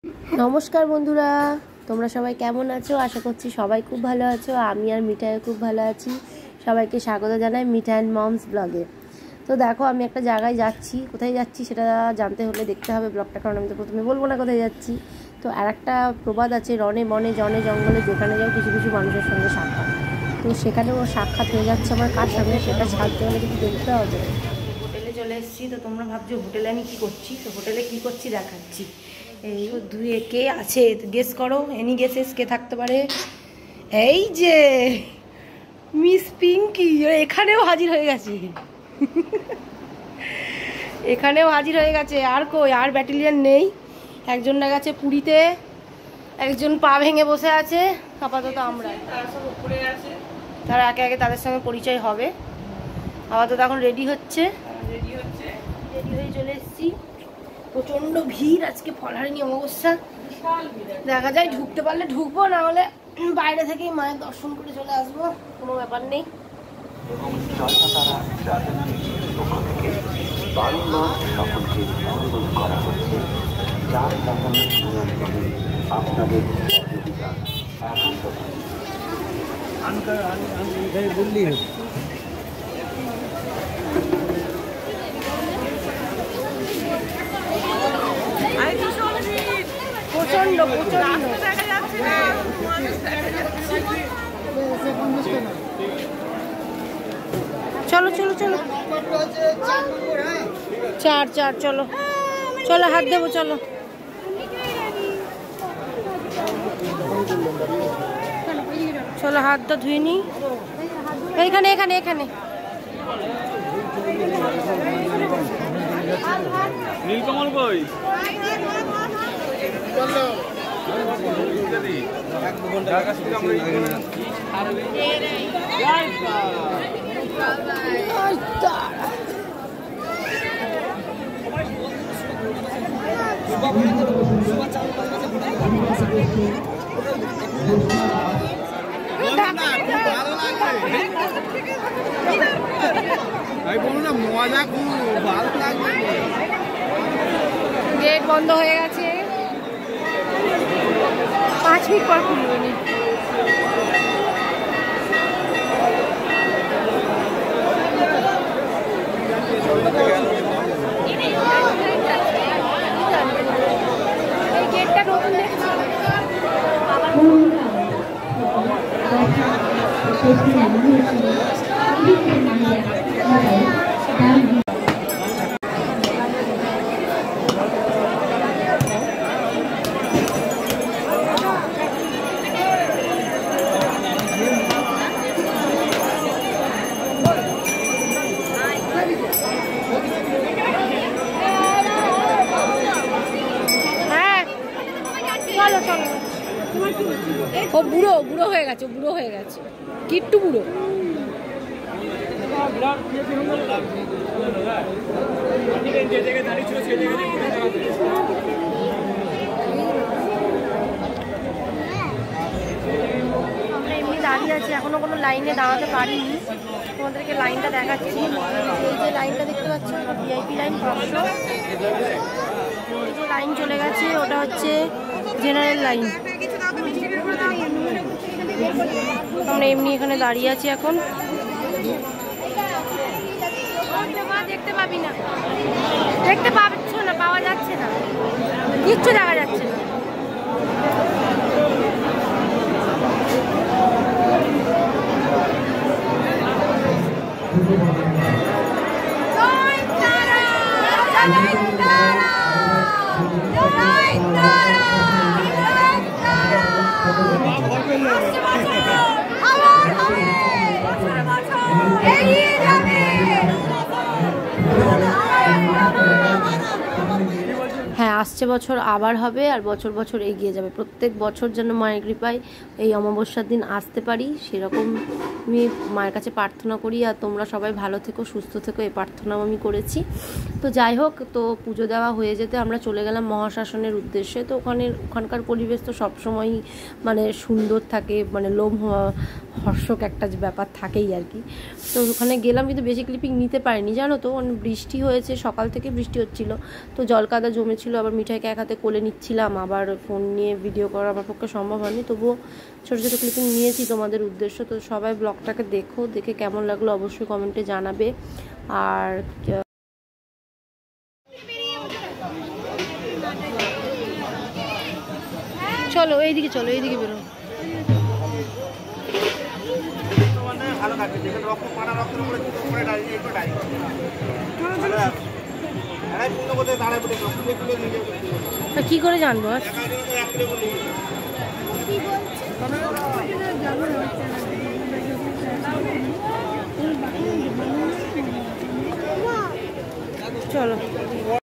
नमस्कार बंधुरा তোমরা সবাই কেমন আছো? আশা করছি সবাই খুব ভালো আছো। আমি আর মিঠাই খুব ভালো আছি। সবাইকে স্বাগত জানাই মিঠা অ্যান্ড মমস ব্লগে। তো দেখো আমি একটা জায়গায় যাচ্ছি, কোথায় যাচ্ছি সেটা জানতে হলে দেখতে হবে ব্লগটা, কারণ আমি তো প্রথমে বলবো না কোথায় যাচ্ছি। তো আর একটা প্রবাদ আছে, রনে বনে জনে জঙ্গলে যেখানে যাও কিছু কিছু মানুষের সঙ্গে সাক্ষাৎ। তো সেখানেও সাক্ষাৎ হয়ে যাচ্ছে আমার কার সঙ্গে, সেটা ছাড়তে হলে কিন্তু দেখতে হবে। হোটেলে চলে এসেছি। তো তোমরা ভাবছো হোটেলে আমি কী করছি, তো হোটেলে কী করছি দেখাচ্ছি। এই দুয়ে কে আছে গেস করো, এনি গেসেস কে থাকতে পারে? এই যে মিস পিঙ্কি এখানেও হাজির হয়ে গেছে। এখানেও হাজির হয়ে গেছে। আর কই, আর ব্যাটালিয়ন নেই। একজনরা গেছে পুরীতে, একজন পা ভেঙে বসে আছে। আপাতত আমরা তারা একে একে তাদের সঙ্গে পরিচয় হবে। আপাতত এখন রেডি হচ্ছে, রেডি হয়ে চলে এসেছি। প্রচন্ড ভিড় আজকে, ফলহারিণী অমাবস্যা। দেখা যায় ঢুকতে পারলে ঢুকবো, না হলে বাইরে থেকেই মায়ের দর্শন করে চলে আসবো, কোনো ব্যাপার নেই। প্রচন্ড চলো চলো চলো, চার চার চলো চলো, হাত দেবো চলো। চলো হাতটা ধুয়ে নি। এইখানে এখানে এখানে নীলকমল কই? গেট বন্ধ হয়ে গেছে, 5 মিনিট পর খুলবে। এই গেটটা নতুন দেখছি। ও বুড়ো বুড়ো হয়ে গেছে, বুড়ো হয়ে গেছে, কিট্টু বুড়ো। এমনি দাঁড়িয়ে আছি, এখনো কোনো লাইনে দাঁড়াতে পারিনি। তোমাদেরকে লাইনটা দেখাচ্ছি। এই যে লাইনটা দেখতে পাচ্ছ, ভিআইপি লাইন 500। এই যে লাইন চলে গেছে, ওটা হচ্ছে জেনারেল লাইন। আমরা এমনি এখানে দাঁড়িয়ে আছি এখন। দেখতে পাবি না, দেখতে পাচ্ছ না, পাওয়া যাচ্ছে না, কিচ্ছু দেখা যাচ্ছে না। হ্যাঁ, আসছে বছর আবার হবে, আর বছর বছর এগিয়ে যাবে। প্রত্যেক বছর যেন মায়ের কৃপায় এই অমাবস্যার দিন আসতে পারি, সেরকম আমি মায়ের কাছে প্রার্থনা করি। আর তোমরা সবাই ভালো থেকো, সুস্থ থেকো, এই প্রার্থনাও আমি করেছি। তো যাই হোক, তো পুজো দেওয়া হয়ে যেতে আমরা চলে গেলাম মহাশ্মশানের উদ্দেশ্যে। তো ওখানকার পরিবেশ তো সবসময়ই মানে সুন্দর থাকে, মানে হর্ষক একটা যে ব্যাপার থাকেই আর কি। তো ওখানে গেলাম, কিন্তু বেশি ক্লিপিং নিতে পারিনি, জানো তো, বৃষ্টি হয়েছে, সকাল থেকে বৃষ্টি হচ্ছিল, তো জল কাদা জমেছিল, আবার মিঠাইকে এক হাতে কোলে নিচ্ছিলাম, আবার ফোন নিয়ে ভিডিও করা আমার পক্ষে সম্ভব হয়নি, তবুও ছোটো ছোটো ক্লিপিং নিয়েছি তোমাদের উদ্দেশ্য। তো সবাই ব্লগটাকে দেখো, দেখে কেমন লাগলো অবশ্যই কমেন্টে জানাবে। আর চলো এইদিকে, চলো এইদিকে বেরো। কি করে জানবো আর চলো।